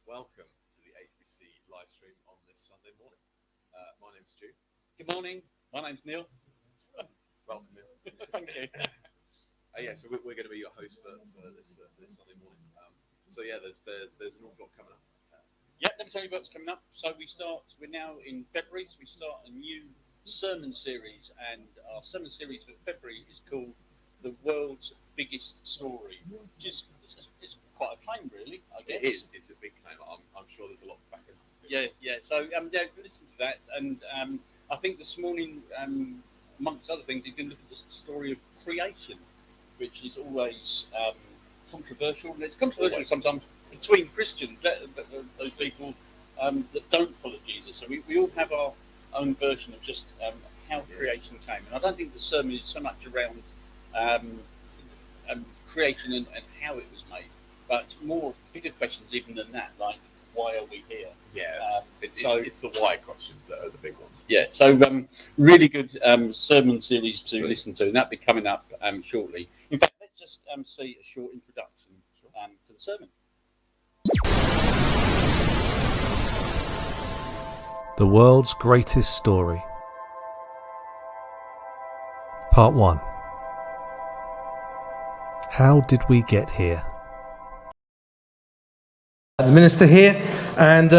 welcome to the HBC live stream on this Sunday morning. My name's Stu. Good morning. My name's Neil. Welcome, Neil. Thank you. So we're going to be your host for this Sunday morning. There's an awful lot coming up. Let me tell you what's coming up. So we're now in February, so we start a new sermon series, and our sermon series for February is called The World's Biggest Story, which is quite a claim, really, I guess. It is. It's a big claim. I'm sure there's a lot to back it up. Yeah. So listen to that, and I think this morning, amongst other things, you can look at the story of creation, which is always controversial, and it's controversial sometimes between Christians, those people that don't follow Jesus. So we all have our own version of just how creation came, and I don't think the sermon is so much around creation and how it was made, but more bigger questions even than that, like why are we here? It's the why questions that are the big ones. So really good sermon series to listen to, and that'll be coming up shortly. In fact, let's just see a short introduction to the sermon. The World's Greatest Story. Part 1. How did we get here? The minister here, and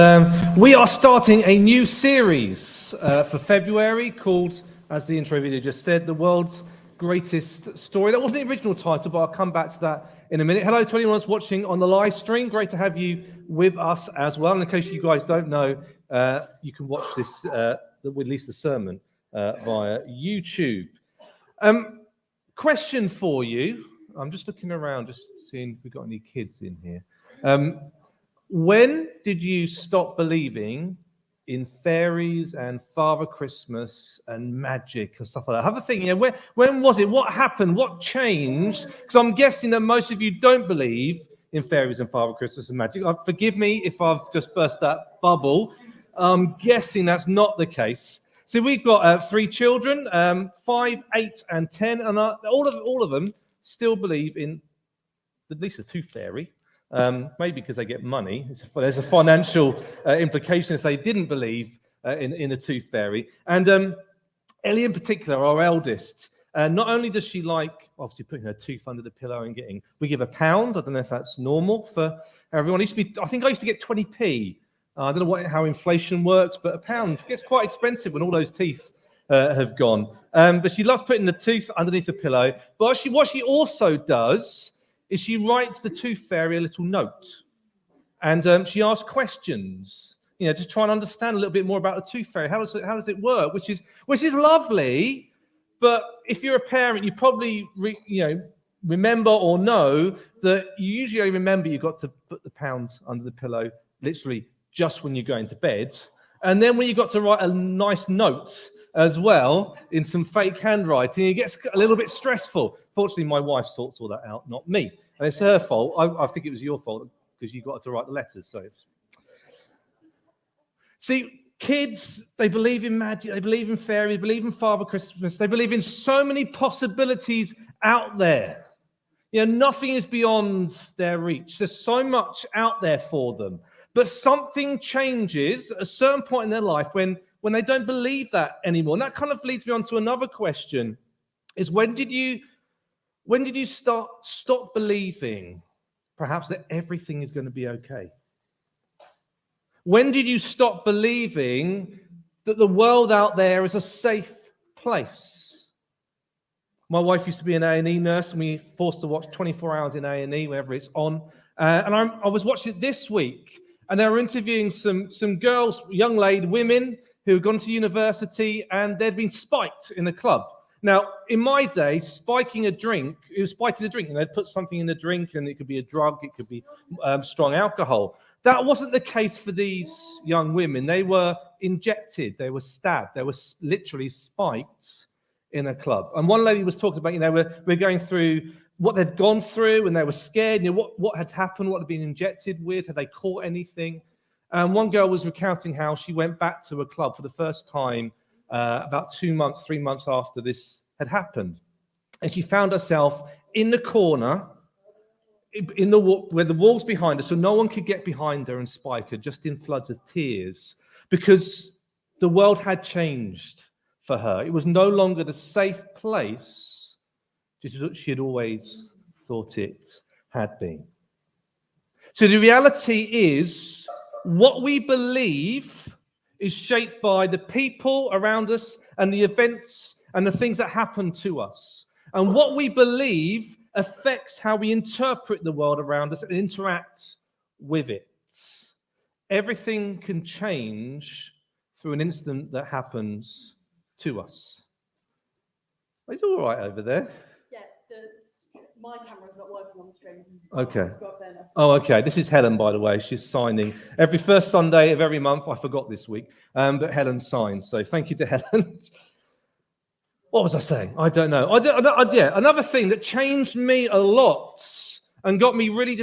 we are starting a new series for February called, as the intro video just said, The World's Greatest Story. That wasn't the original title, but I'll come back to that in a minute. Hello to anyone that's watching on the live stream. Great to have you with us as well. And in case you guys don't know, you can watch this, at least the sermon, via YouTube. Question for you. I'm just looking around, just seeing if we've got any kids in here. When did you stop believing in fairies and Father Christmas and magic and stuff like that? Have a think. When was it? What happened? What changed? Because I'm guessing that most of you don't believe in fairies and Father Christmas and magic. Forgive me if I've just burst that bubble. I'm guessing that's not the case. So we've got 3 children, 5, 8, and 10, and all of them still believe in at least a tooth fairy. Maybe because they get money. There's a financial implication if they didn't believe in a tooth fairy. And Ellie in particular, our eldest, not only does she like obviously putting her tooth under the pillow and we give £1. I don't know if that's normal for everyone. I think I used to get 20p. I don't know how inflation works, but £1 gets quite expensive when all those teeth have gone. But she loves putting the tooth underneath the pillow. But what she also does is she writes the tooth fairy a little note, and she asks questions, just try and understand a little bit more about the tooth fairy. How does it work? Which is lovely, but if you're a parent, you probably remember or know that you usually only remember you've got to put the £1 under the pillow, literally just when you're going to bed, and then when you've got to write a nice note as well in some fake handwriting, it gets a little bit stressful. Fortunately, my wife sorts all that out, not me. And it's her fault. I think it was your fault because you got to write the letters. See, kids, they believe in magic, they believe in fairies, they believe in Father Christmas, they believe in so many possibilities out there. Nothing is beyond their reach. There's so much out there for them. But something changes at a certain point in their life when they don't believe that anymore. And that kind of leads me on to another question, is when did you stop believing perhaps that everything is going to be okay? When did you stop believing that the world out there is a safe place? My wife used to be an A&E nurse, and we forced to watch 24 hours in A&E whenever it's on. And I was watching it this week, and they were interviewing some girls, young women, who had gone to university, and they'd been spiked in a club. Now, in my day, spiking a drink, they'd put something in the drink, and it could be a drug, it could be strong alcohol. That wasn't the case for these young women. They were injected, they were stabbed, they were literally spiked in a club. And one lady was talking about, we're going through what they'd gone through, and they were scared, what had happened, what had been injected with, had they caught anything? And one girl was recounting how she went back to a club for the first time about 3 months after this had happened. And she found herself in the corner in the where the wall's behind her, so no one could get behind her and spike her, just in floods of tears, because the world had changed for her. It was no longer the safe place she had always thought it had been. So the reality is, what we believe is shaped by the people around us and the events and the things that happen to us. And what we believe affects how we interpret the world around us and interact with it. Everything can change through an incident that happens to us. It's all right over there. Yeah, my camera's not working on the stream. Okay. Oh, okay. This is Helen, by the way. She's signing every first Sunday of every month. I forgot this week, but Helen signs. So thank you to Helen. What was I saying? I don't know. Yeah, another thing that changed me a lot and got me really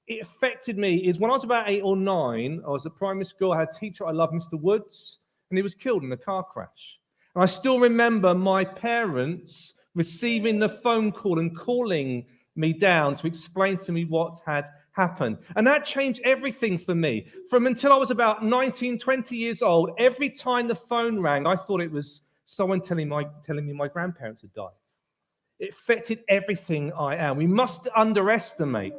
it affected me is when I was about 8 or 9, I was at primary school. I had a teacher I loved, Mr. Woods, and he was killed in a car crash. And I still remember my parents receiving the phone call and calling me down to explain to me what had happened. And that changed everything for me. From until I was about 19, 20 years old, every time the phone rang, I thought it was someone telling me my grandparents had died. It affected everything I am. We must underestimate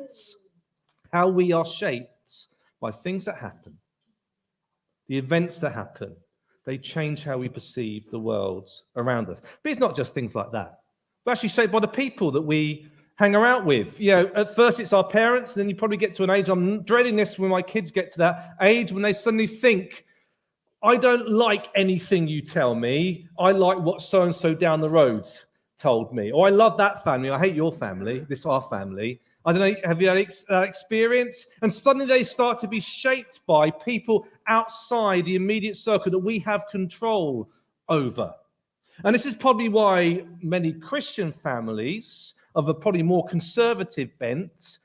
how we are shaped by things that happen, the events that happen. They change how we perceive the world around us. But it's not just things like that. We're actually shaped by the people that we hang around with. You know, at first it's our parents, and then you probably get to an age, I'm dreading this when my kids get to that age, when they suddenly think, I don't like anything you tell me. I like what so-and-so down the road told me. Or I love that family. I hate your family. This is our family. I don't know, have you had experience? And suddenly they start to be shaped by people outside the immediate circle that we have control over. And this is probably why many Christian families of a probably more conservative bent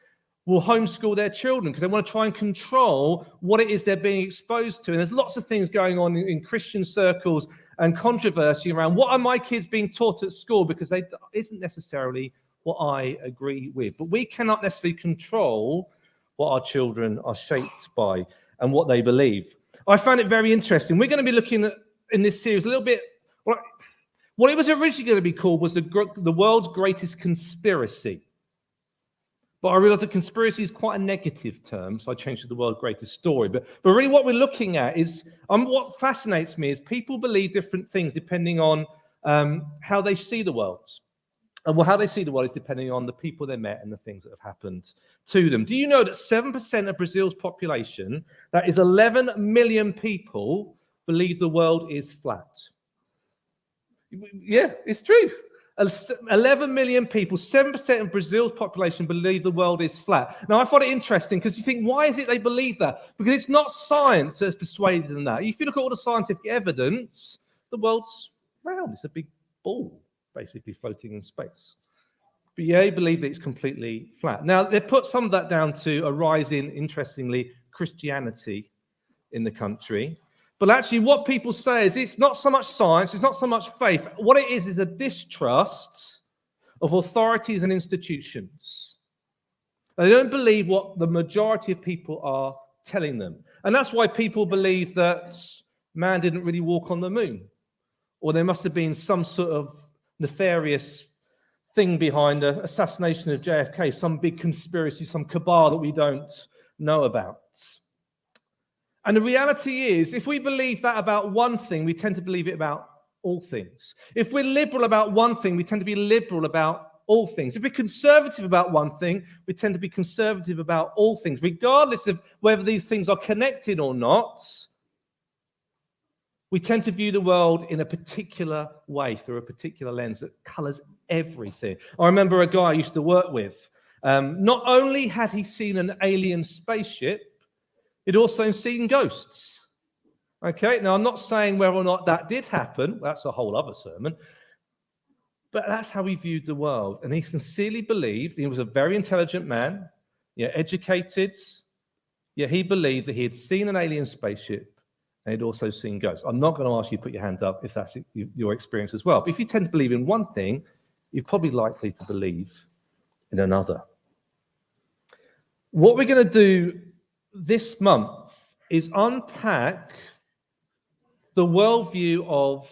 will homeschool their children, because they want to try and control what it is they're being exposed to. And there's lots of things going on in Christian circles and controversy around what are my kids being taught at school, because they isn't necessarily what I agree with. But we cannot necessarily control what our children are shaped by and what they believe. I found it very interesting. We're going to be looking at, in this series, a little bit, what it was originally going to be called was the world's greatest conspiracy. But I realized that conspiracy is quite a negative term, so I changed to the world's greatest story. But really what we're looking at is, what fascinates me is people believe different things depending on how they see the world. And how they see the world is depending on the people they met and the things that have happened to them. Do you know that 7% of Brazil's population, that is 11 million people, believe the world is flat? Yeah, it's true. 11 million people, 7% of Brazil's population believe the world is flat. Now, I find it interesting because you think, why is it they believe that? Because it's not science that's persuaded them that. If you look at all the scientific evidence, the world's round. It's a big ball, basically floating in space. But yeah, they believe that it's completely flat. Now, they put some of that down to a rise in, interestingly, Christianity in the country. But actually, what people say is it's not so much science, it's not so much faith. What it is a distrust of authorities and institutions. They don't believe what the majority of people are telling them. And that's why people believe that man didn't really walk on the moon, or there must have been some sort of nefarious thing behind the assassination of JFK, some big conspiracy, some cabal that we don't know about. And the reality is, if we believe that about one thing, we tend to believe it about all things. If we're liberal about one thing, we tend to be liberal about all things. If we're conservative about one thing, we tend to be conservative about all things, regardless of whether these things are connected or not. We tend to view the world in a particular way, through a particular lens that colors everything. I remember a guy I used to work with. Not only had he seen an alien spaceship, he'd also seen ghosts. Okay, now I'm not saying whether or not that did happen. That's a whole other sermon. But that's how he viewed the world. And he sincerely believed, he was a very intelligent man, educated. He believed that he had seen an alien spaceship and he'd also seen ghosts. I'm not going to ask you to put your hand up if that's your experience as well. But if you tend to believe in one thing, you're probably likely to believe in another. What we're going to do this month is unpack the worldview of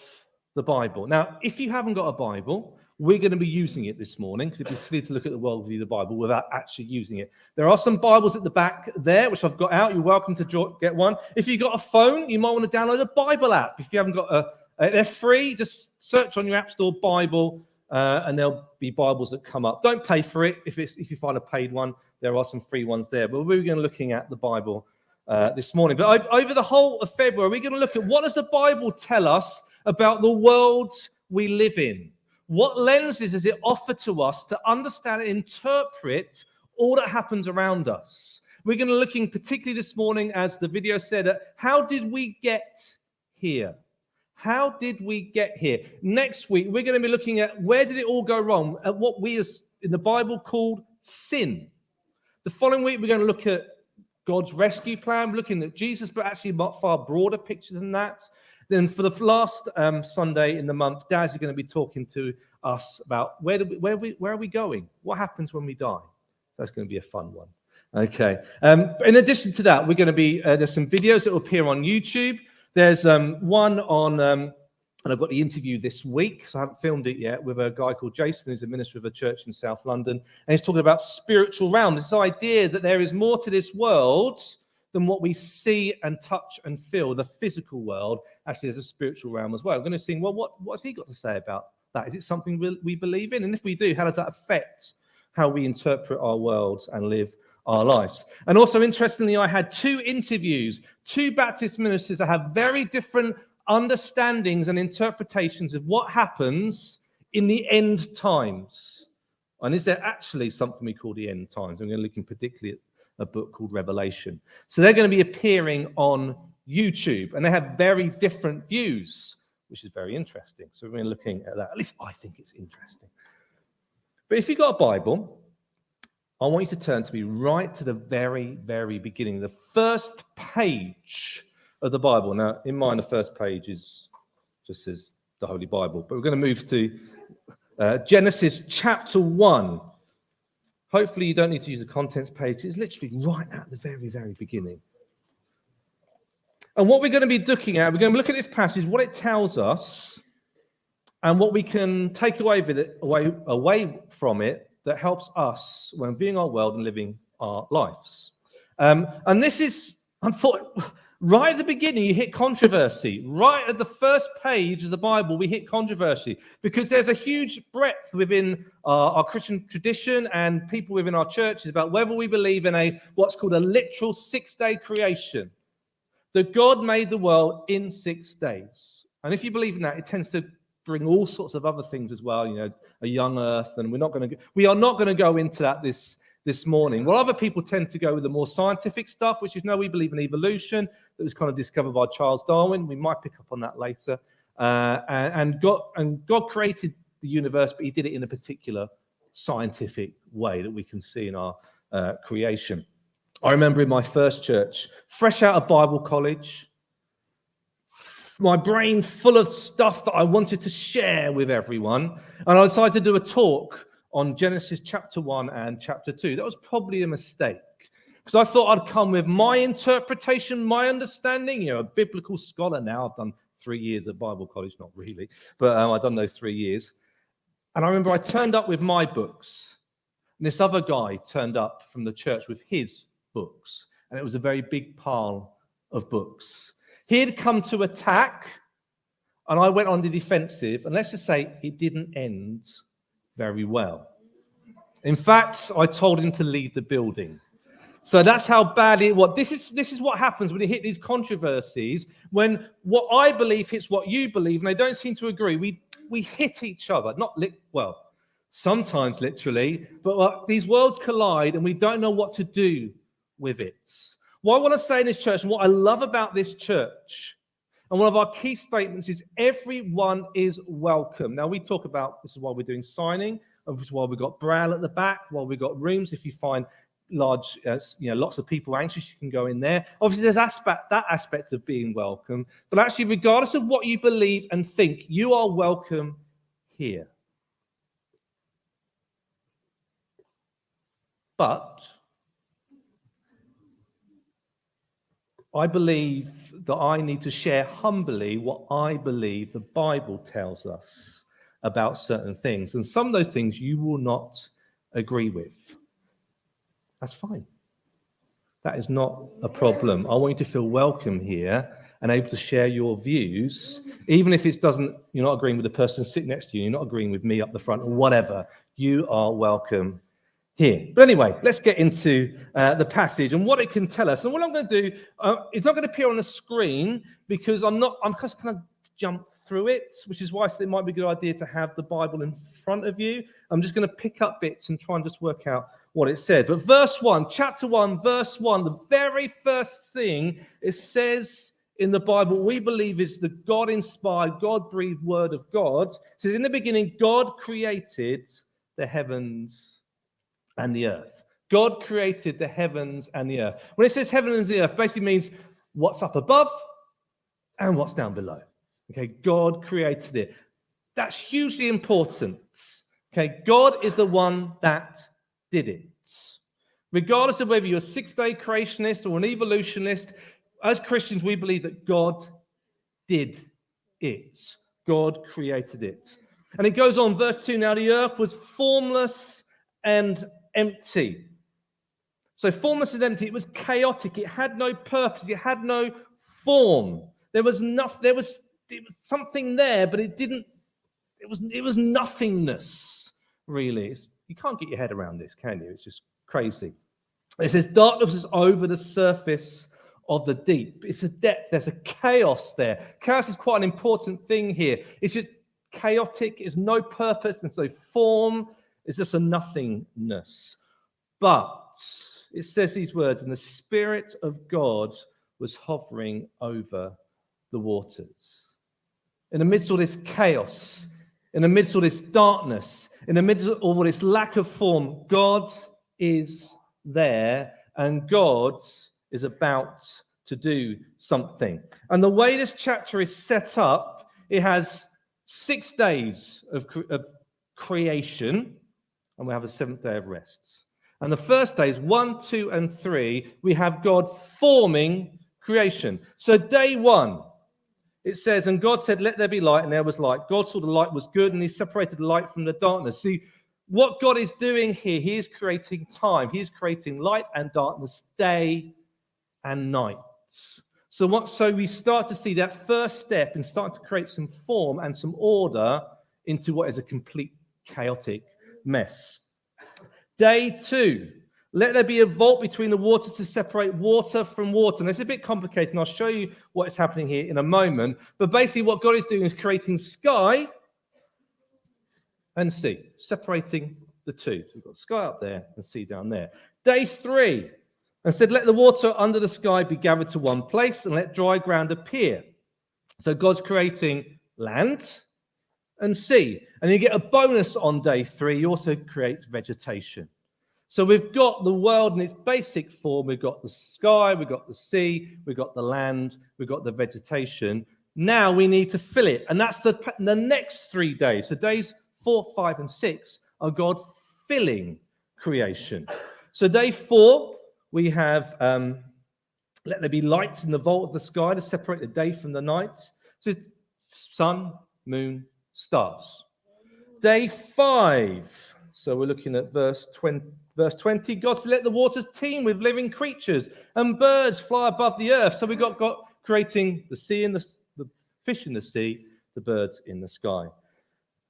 the Bible. Now, if you haven't got a Bible, we're going to be using it this morning, because it'd be silly to look at the worldview of the Bible without actually using it. There are some Bibles at the back there, which I've got out. You're welcome to get one. If you've got a phone, you might want to download a Bible app. If you haven't got they're free. Just search on your App Store Bible, and there'll be Bibles that come up. Don't pay for it. If you find a paid one, there are some free ones there. But we're going to be looking at the Bible this morning. But over the whole of February, we're going to look at what does the Bible tell us about the world we live in. What lenses does it offer to us to understand and interpret all that happens around us? We're going to look in particularly this morning, as the video said, at how did we get here? How did we get here? Next week, we're going to be looking at where did it all go wrong, at what we as in the Bible called sin. The following week, we're going to look at God's rescue plan, looking at Jesus, but actually a far broader picture than that. Then for the last Sunday in the month, Daz is going to be talking to us about where are we going? What happens when we die? That's going to be a fun one. Okay. In addition to that, we're going to be there's some videos that will appear on YouTube. There's one on, and I've got the interview this week, so I haven't filmed it yet, with a guy called Jason, who's a minister of a church in South London, and he's talking about spiritual realm. This idea that there is more to this world than what we see and touch and feel, the physical world. Actually, there's a spiritual realm as well. I'm going to see, well, what's he got to say about that? Is it something we believe in? And if we do, how does that affect how we interpret our worlds and live our lives? And also, interestingly, I had 2 interviews, 2 Baptist ministers that have very different understandings and interpretations of what happens in the end times. And is there actually something we call the end times? I'm going to look in particularly at a book called Revelation. So they're going to be appearing on YouTube, and they have very different views, which is very interesting. So we're going to be looking at that. At least I think it's interesting. But if you've got a Bible, I want you to turn to me right to the very, very beginning, the first page of the Bible. Now, in mine, the first page just says the Holy Bible, but we're going to move to Genesis chapter 1. Hopefully, you don't need to use a contents page. It's literally right at the very, very beginning. And what we're going to be looking at, we're going to look at this passage, what it tells us, and what we can take away from it that helps us when viewing our world and living our lives. And this is, unfortunately, right at the beginning, you hit controversy. Right at the first page of the Bible, we hit controversy because there's a huge breadth within our Christian tradition and people within our churches about whether we believe in what's called a literal 6-day creation, that God made the world in 6 days. And if you believe in that, it tends to bring all sorts of other things as well, a young earth, and we are not going to go into that this morning. Well, other people tend to go with the more scientific stuff, which is, no, we believe in evolution, that was kind of discovered by Charles Darwin. We might pick up on that later. And God created the universe, but he did it in a particular scientific way that we can see in our creation. I remember in my first church, fresh out of Bible college, my brain full of stuff that I wanted to share with everyone, and I decided to do a talk on Genesis chapter 1 and chapter 2. That was probably a mistake, because I thought I'd come with my interpretation, my understanding. A biblical scholar now. I've done 3 years at Bible college, not really, but I've done those 3 years. And I remember I turned up with my books, and this other guy turned up from the church with his books, and it was a very big pile of books. He had come to attack, and I went on the defensive, and let's just say it didn't end very well. In fact, I told him to leave the building. So that's how bad it was. This is what happens when you hit these controversies, when what I believe hits what you believe, and they don't seem to agree. We hit each other, sometimes literally, but these worlds collide, and we don't know what to do with it. What I want to say in this church, and what I love about this church, and one of our key statements is everyone is welcome. Now, we talk about, this is why we're doing signing, this is why we've got Braille at the back, why we've got rooms. If you find large, lots of people anxious, you can go in there. Obviously, there's that aspect of being welcome, but actually, regardless of what you believe and think, you are welcome here. But I believe that I need to share humbly what I believe the Bible tells us about certain things. And some of those things you will not agree with. That's fine. That is not a problem. I want you to feel welcome here and able to share your views, even if you're not agreeing with the person sitting next to you, you're not agreeing with me up the front or whatever. You are welcome here. But anyway, let's get into the passage and what it can tell us. And what I'm going to do, it's not going to appear on the screen because I'm just going to jump through it, which is why I said it might be a good idea to have the Bible in front of you. I'm just going to pick up bits and try and just work out what it said. But chapter 1, verse 1, the very first thing it says in the Bible we believe is the God-inspired, God-breathed word of God. It says, in the beginning, God created the heavens and the earth. God created the heavens and the earth. When it says heaven and the earth, basically means what's up above and what's down below. Okay, God created it. That's hugely important. Okay, God is the one that did it. Regardless of whether you're a six-day creationist or an evolutionist, as Christians, we believe that God did it. God created it. And it goes on, verse 2, now the earth was formless and empty. So formless and empty, it was chaotic, it had no purpose, it had no form. There was something there, but it was nothingness, really. You can't get your head around this, can you? It's just crazy. It says darkness was over the surface of the deep. It's a depth, there's a chaos there. Chaos is quite an important thing here. It's just chaotic, it's no purpose, and so form is just a nothingness. But it says these words, and the Spirit of God was hovering over the waters. In the midst of this chaos, in the midst of this darkness, in the midst of all this lack of form, God is there, and God is about to do something. And the way this chapter is set up, it has 6 days of creation, and we have a 7th day of rest. And the first days, 1, 2, and 3, we have God forming creation. So day 1, it says, and God said, let there be light, and there was light. God saw the light was good, and he separated the light from the darkness. See, what God is doing here, he is creating time. He is creating light and darkness, day and night. So we start to see that first step in starting to create some form and some order into what is a complete chaotic mess. Day 2, let there be a vault between the waters to separate water from water. And it's a bit complicated, and I'll show you what is happening here in a moment. But basically what God is doing is creating sky and sea, separating the two. So we've got sky up there and sea down there. Day 3, and said, let the water under the sky be gathered to one place, and let dry ground appear. So God's creating land and sea. And you get a bonus on day 3. He also creates vegetation. So we've got the world in its basic form. We've got the sky, we've got the sea, we've got the land, we've got the vegetation. Now we need to fill it. And that's the next 3 days. So days 4, 5, and 6 are God filling creation. So day 4, we have let there be lights in the vault of the sky to separate the day from the night. So sun, moon, stars. Day 5. So we're looking at verse 20. God said, let the waters teem with living creatures and birds fly above the earth. So we've got God creating the sea and the fish in the sea, the birds in the sky.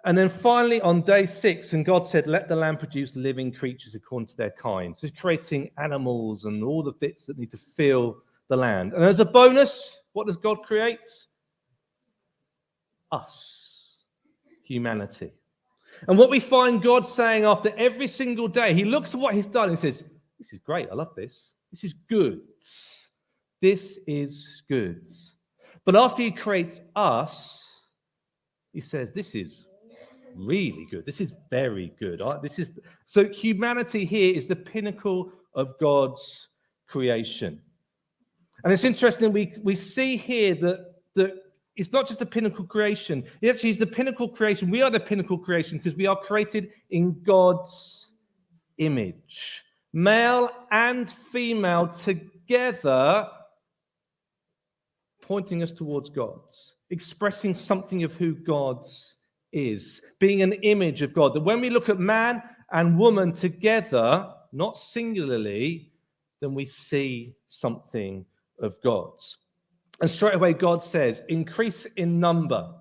And then finally on day 6, and God said, let the land produce living creatures according to their kind. So he's creating animals and all the bits that need to fill the land. And as a bonus, what does God create? Us, humanity. And what we find God saying after every single day, he looks at what he's done and says, this is great, I love this. This is good. This is good. But after he creates us, he says, this is really good. This is very good. So humanity here is the pinnacle of God's creation. And it's interesting, we see here that it's not just the pinnacle creation. It actually is the pinnacle creation. We are the pinnacle creation because we are created in God's image. Male and female together pointing us towards God, expressing something of who God is, being an image of God. That when we look at man and woman together, not singularly, then we see something of God. And straight away, God says, increase in number.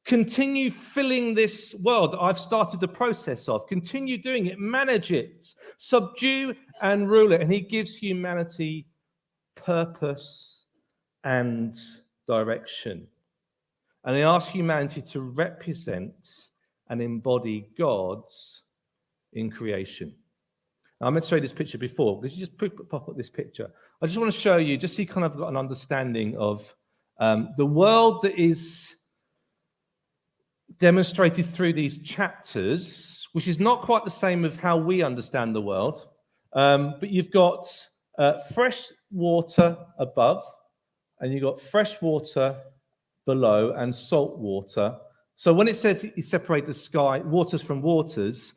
Continue filling this world that I've started the process of. Continue doing it. Manage it. Subdue and rule it. And he gives humanity purpose and direction. And he asks humanity to represent and embody God in creation. Now, I meant to show you this picture before. Could you just pop up this picture? I just want to show you, just so you kind of got an understanding of the world that is demonstrated through these chapters, which is not quite the same as how we understand the world. But you've got fresh water above, and you've got fresh water below, and salt water. So when it says you separate the sky, waters from waters,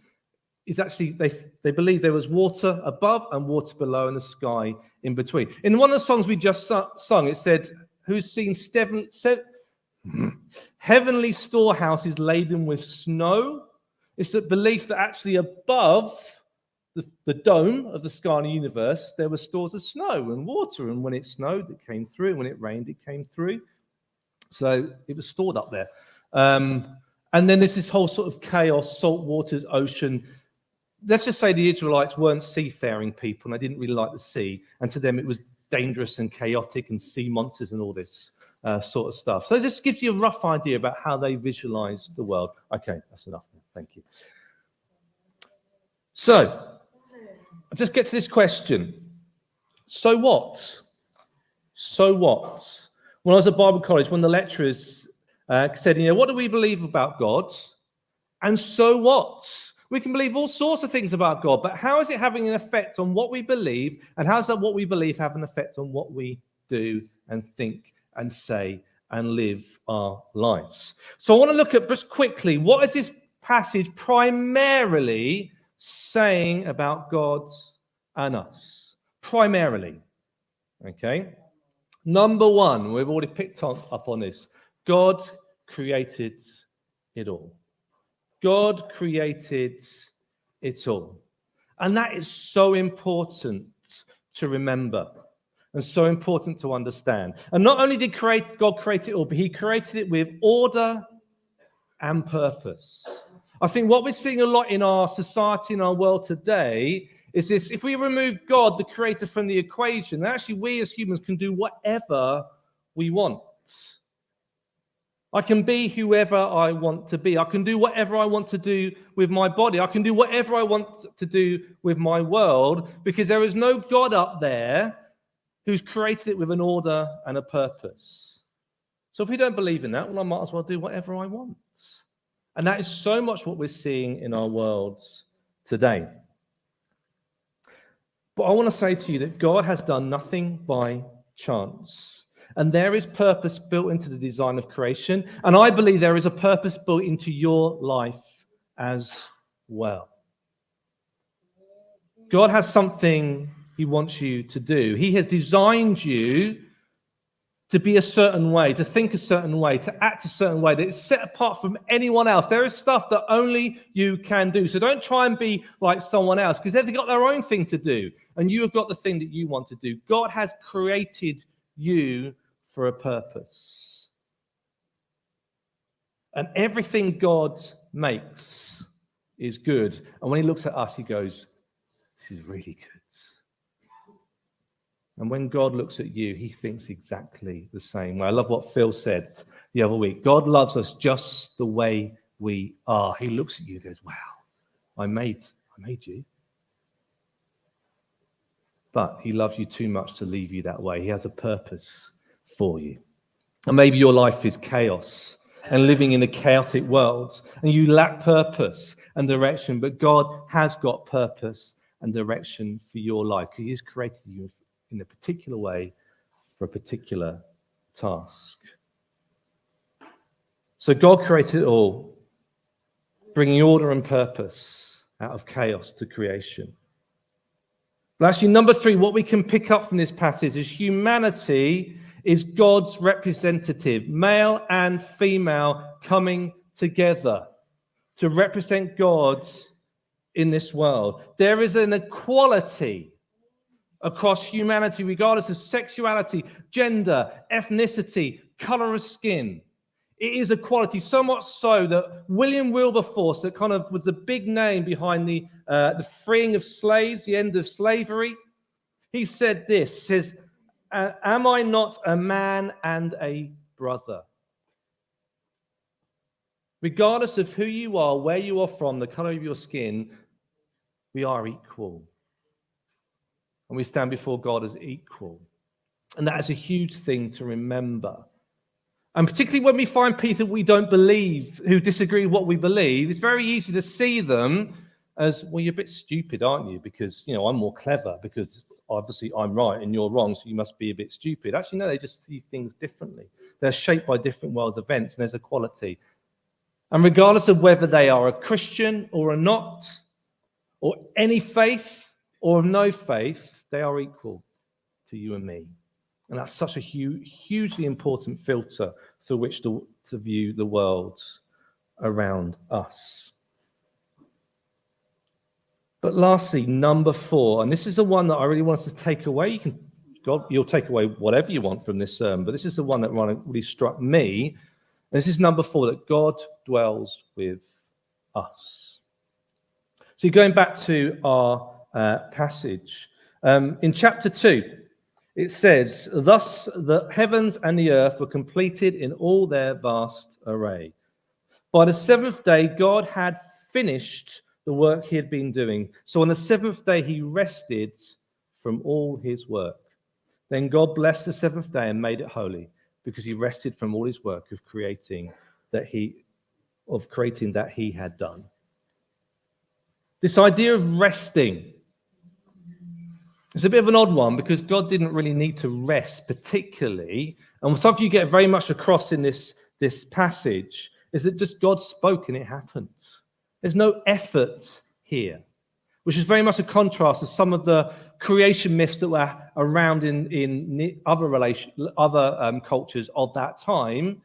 it's actually, they believe there was water above and water below and the sky in between. In one of the songs we just sung, it said, who's seen heavenly storehouses laden with snow? It's the belief that actually above the dome of the sky and the universe, there were stores of snow and water. And when it snowed, it came through. And when it rained, it came through. So it was stored up there. And then there's this whole sort of chaos, salt waters, ocean. Let's just say the Israelites weren't seafaring people and they didn't really like the sea. And to them, it was dangerous and chaotic and sea monsters and all this sort of stuff. So it just gives you a rough idea about how they visualize the world. Okay, that's enough. Thank you. So, I'll just get to this question. So what? So what? When I was at Bible college, one of the lecturers said, what do we believe about God? And so what? We can believe all sorts of things about God, but how is it having an effect on what we believe? And how does that what we believe have an effect on what we do and think and say and live our lives? So I want to look at just quickly, what is this passage primarily saying about God and us? Primarily. Okay. Number one, we've already picked up on this. God created it all. God created it all. And that is so important to remember and so important to understand. And not only did God create it all, but he created it with order and purpose. I think what we're seeing a lot in our society, in our world today, is this: if we remove God, the creator, from the equation, then actually we as humans can do whatever we want. I can be whoever I want to be. I can do whatever I want to do with my body. I can do whatever I want to do with my world, because there is no God up there who's created it with an order and a purpose. So if we don't believe in that, well, I might as well do whatever I want. And that is so much what we're seeing in our worlds today. But I want to say to you that God has done nothing by chance. And there is purpose built into the design of creation. And I believe there is a purpose built into your life as well. God has something he wants you to do. He has designed you to be a certain way, to think a certain way, to act a certain way, that is set apart from anyone else. There is stuff that only you can do. So don't try and be like someone else, because they've got their own thing to do, and you have got the thing that you want to do. God has created you for a purpose. And everything God makes is good. And when he looks at us, he goes, this is really good. And when God looks at you, he thinks exactly the same way. I love what Phil said the other week. God loves us just the way we are. He looks at you and goes, wow, I made you. But he loves you too much to leave you that way. He has a purpose for you. And maybe your life is chaos and living in a chaotic world, and you lack purpose and direction, but God has got purpose and direction for your life. He has created you in a particular way for a particular task. So God created it all, bringing order and purpose out of chaos to creation. But actually, number three, what we can pick up from this passage is humanity is God's representative, male and female coming together to represent God in this world. There is an equality across humanity, regardless of sexuality, gender, ethnicity, color of skin. It is equality, so much so that William Wilberforce, that kind of was the big name behind the freeing of slaves, the end of slavery, he said this, says, am I not a man and a brother? Regardless of who you are, where you are from, the color of your skin, we are equal. And we stand before God as equal. And that is a huge thing to remember. And particularly when we find people we don't believe, who disagree with what we believe, it's very easy to see them as, well, you're a bit stupid, aren't you? Because, you know, I'm more clever, because obviously I'm right and you're wrong, so you must be a bit stupid. Actually, no, they just see things differently. They're shaped by different world events, and there's equality. And regardless of whether they are a Christian or a not, or any faith or of no faith, they are equal to you and me. And that's such a hugely important filter through which to view the world around us. But lastly, number 4, and this is the one that I really want us to take away. You'll take away whatever you want from this sermon, but this is the one that really struck me. And this is number 4, that God dwells with us. So going back to our passage, in chapter 2, it says, thus the heavens and the earth were completed in all their vast array. By the 7th day, God had finished the work he had been doing. So on the 7th day, he rested from all his work. Then God blessed the 7th day and made it holy, because he rested from all his work of creating that he had done. This idea of resting, it's a bit of an odd one, because God didn't really need to rest particularly. And something you get very much across in this passage is that just God spoke and it happened. There's no effort here, which is very much a contrast to some of the creation myths that were around in other cultures of that time.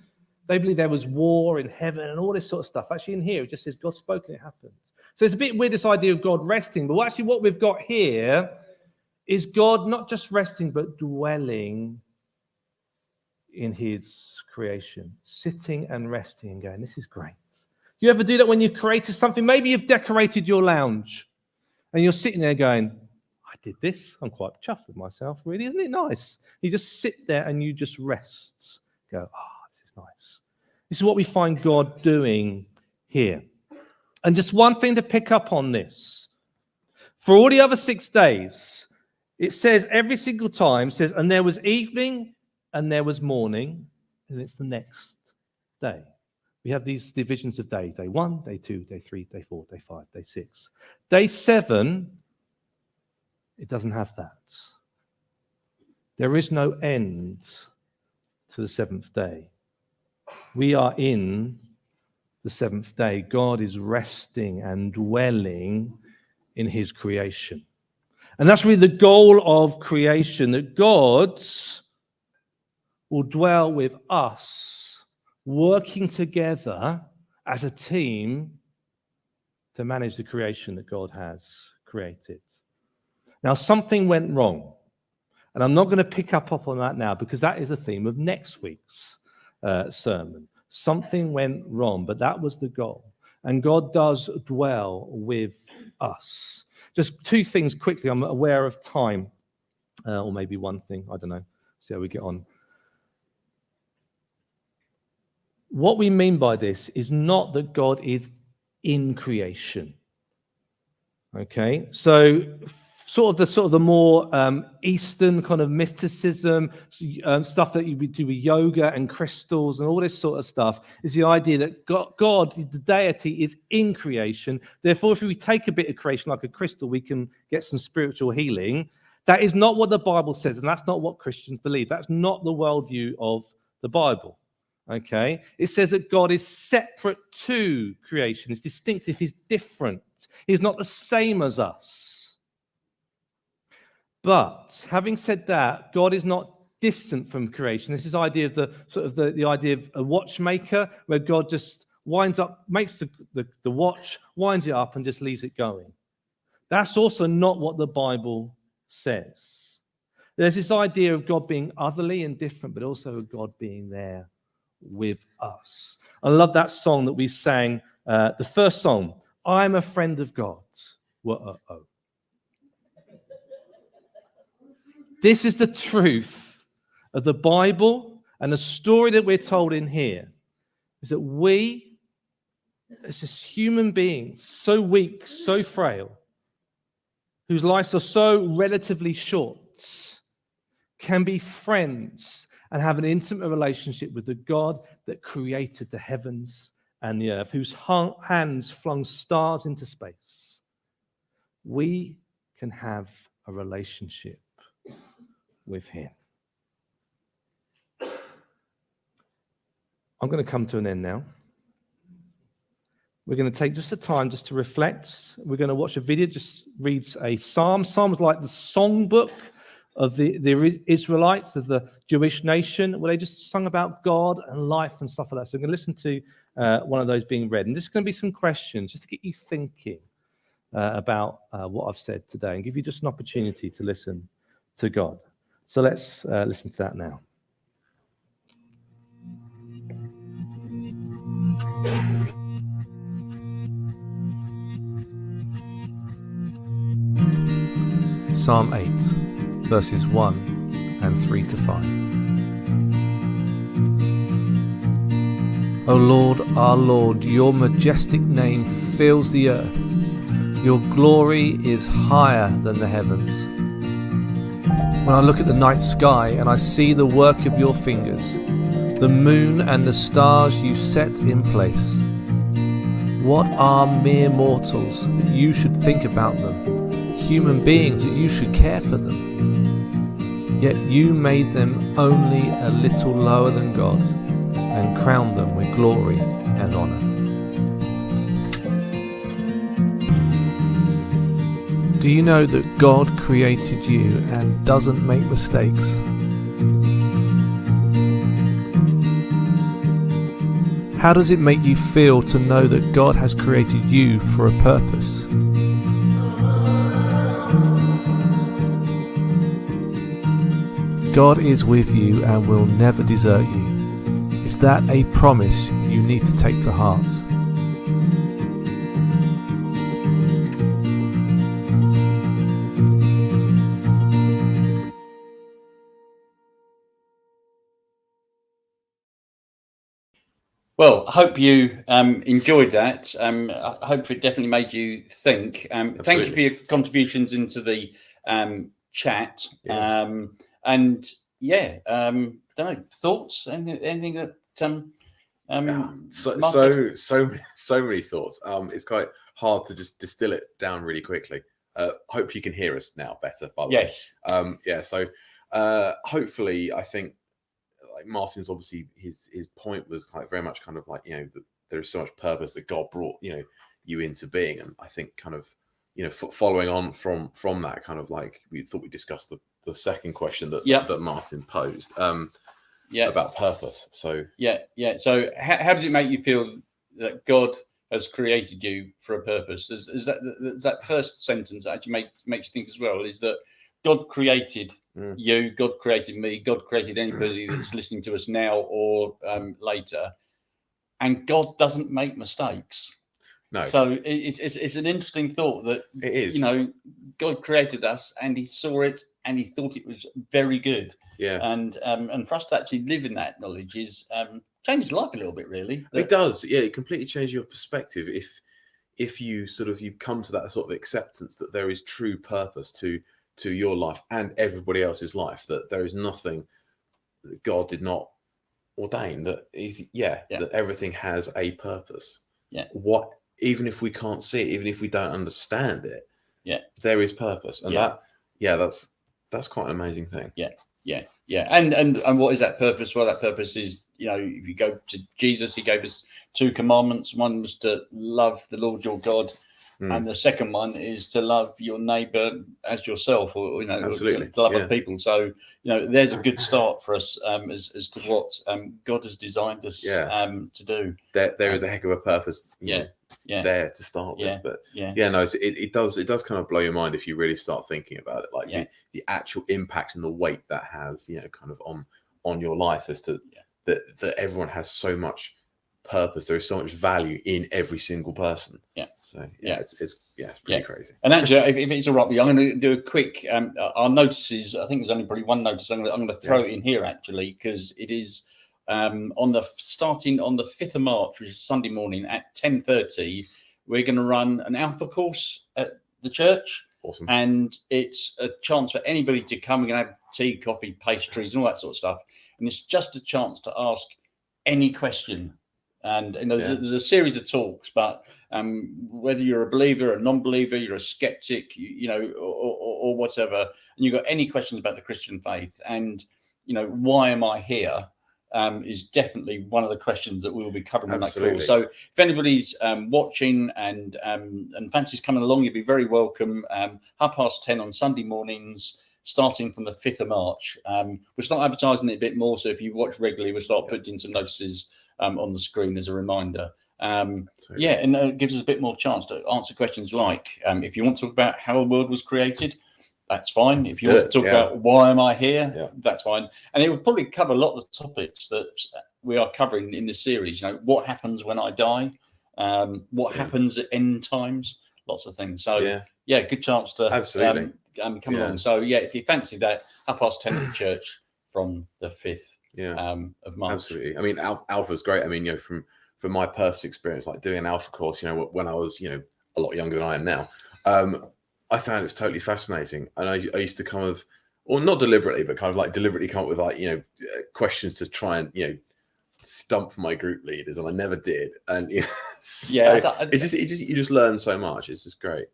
They believe there was war in heaven and all this sort of stuff. Actually, in here, it just says God spoke and it happened. So it's a bit weird, this idea of God resting. But actually what we've got here is God not just resting, but dwelling in his creation, sitting and resting and going, this is great. Do you ever do that when you created something? Maybe you've decorated your lounge and you're sitting there going, I did this. I'm quite chuffed with myself, really. Isn't it nice? You just sit there and you just rest. Go, this is nice. This is what we find God doing here. And just one thing to pick up on this. For all the other 6 days, it says every single time, says, and there was evening and there was morning, and it's the next day. We have these divisions of day 1, day 2, day 3, day 4, day 5, day 6. Day 7, it doesn't have that. There is no end to the 7th day. We are in the 7th day. God is resting and dwelling in his creation. And that's really the goal of creation, that God will dwell with us, working together as a team to manage the creation that God has created. Now, something went wrong, and I'm not going to pick up on that now, because that is a theme of next week's sermon. Something went wrong, but that was the goal. And God does dwell with us. Just 2 things quickly. I'm aware of time, or maybe one thing. I don't know. See how we get on. What we mean by this is not that God is in creation. Okay, so sort of the more Eastern kind of mysticism, stuff that you would do with yoga and crystals and all this sort of stuff, is the idea that God, the deity, is in creation. Therefore, if we take a bit of creation like a crystal, we can get some spiritual healing. That is not what the Bible says, and that's not what Christians believe. That's not the worldview of the Bible. Okay, it says that God is separate to creation. It's distinctive. He's different. He's not the same as us. But having said that, God is not distant from creation. This is idea of the idea of a watchmaker, where God just winds up, makes the watch, winds it up, and just leaves it going. That's also not what the Bible says. There's this idea of God being otherly and different, but also of God being there with us. I love that song that we sang, the first song, I'm a friend of God's. Whoa-oh. This is the truth of the Bible, and the story that we're told in here is that we, as just human beings, so weak, so frail, whose lives are so relatively short, can be friends and have an intimate relationship with the God that created the heavens and the earth, whose hands flung stars into space. We can have a relationship with him. I'm going to come to an end now. We're going to take just a time just to reflect. We're going to watch a video, just reads a psalm. Psalms like the songbook of the Israelites, of the Jewish nation, where they just sung about God and life and stuff like that. So we're going to listen to one of those being read. And there's going to be some questions just to get you thinking about what I've said today and give you just an opportunity to listen to God. So let's listen to that now. Psalm 8, verses 1 and 3 to 5. O Lord, our Lord, your majestic name fills the earth. Your glory is higher than the heavens. When I look at the night sky and I see the work of your fingers, the moon and the stars you set in place. What are mere mortals that you should think about them? Human beings that you should care for them. Yet you made them only a little lower than God and crowned them with glory and honor. Do you know that God created you and doesn't make mistakes? How does it make you feel to know that God has created you for a purpose? God is with you and will never desert you. Is that a promise you need to take to heart? Well, I hope you enjoyed that. I hope it definitely made you think. Thank you for your contributions into the chat. Yeah. And yeah, don't know, thoughts? Anything that so many thoughts. It's quite hard to just distill it down really quickly. Hope you can hear us now better, by the way. Yes. So hopefully, I think like Martin's obviously his point was kind of very much kind of like, that there is so much purpose that God brought you into being, and I think kind of following on from that, kind of like we thought we discussed the second question that Martin posed about purpose. So So how does it make you feel that God has created you for a purpose? Is that first sentence that actually makes you think as well, is that God created you, God created me, God created anybody that's listening to us now or later, and God doesn't make mistakes. No. So it's an interesting thought that it is. God created us and he saw it and he thought it was very good. Yeah. And for us to actually live in that knowledge is changes life a little bit, really. It does. Yeah, it completely changes your perspective if you come to that sort of acceptance that there is true purpose to your life and everybody else's life, that there is nothing that God did not ordain, that that everything has a purpose. Even if we can't see it, even if we don't understand it, there is purpose, and that's quite an amazing thing. And what is that purpose? Well, that purpose is, if you go to Jesus, he gave us 2 commandments. One was to love the Lord your God And the second one is to love your neighbour as yourself, or or Absolutely. to love other people. So there's a good start for us as to what God has designed us to do. There is a heck of a purpose, there to start with. But it does kind of blow your mind if you really start thinking about it, like the actual impact and the weight that has, kind of on your life, as to that everyone has so much purpose. There is so much value in every single person. So it's pretty crazy. And actually, if it's all right with you, I'm going to do a quick our notices. I think there's only probably one notice. I'm going to throw it in here actually, because it is starting on the 5th of March, which is Sunday morning at 10:30. We're going to run an Alpha course at the church. Awesome. And it's a chance for anybody to come and have tea, coffee, pastries, and all that sort of stuff. And it's just a chance to ask any question. And there's a series of talks, but whether you're a believer, a non-believer, you're a skeptic, or whatever, and you've got any questions about the Christian faith, and why am I here, is definitely one of the questions that we will be covering in that course. So if anybody's watching and fancies coming along, you'll be very welcome. 10:30 on Sunday mornings, starting from the 5th of March. We'll start advertising it a bit more, so if you watch regularly, we'll start putting some notices on the screen as a reminder. And it gives us a bit more chance to answer questions like, if you want to talk about how the world was created, that's fine. If you want to talk about why am I here, that's fine. And it will probably cover a lot of the topics that we are covering in this series. What happens when I die? What happens at end times? Lots of things. So good chance to absolutely come along. So if you fancy that, 10:30 at the church from the 5th of March. Absolutely. I mean, Alpha's great. I mean, from my personal experience, like doing an Alpha course, when I was, a lot younger than I am now, I found it was totally fascinating. And I used to kind of, or not deliberately, but kind of like deliberately come up with like, questions to try and, stump my group leaders, and I never did. And you just learn so much. It's just great.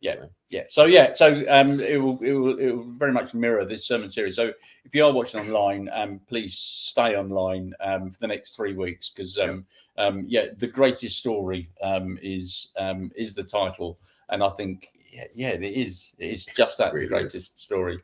So it will very much mirror this sermon series. So if you are watching online, please stay online for the next 3 weeks, because the greatest story is the title, and I think it is just that, really, the greatest story.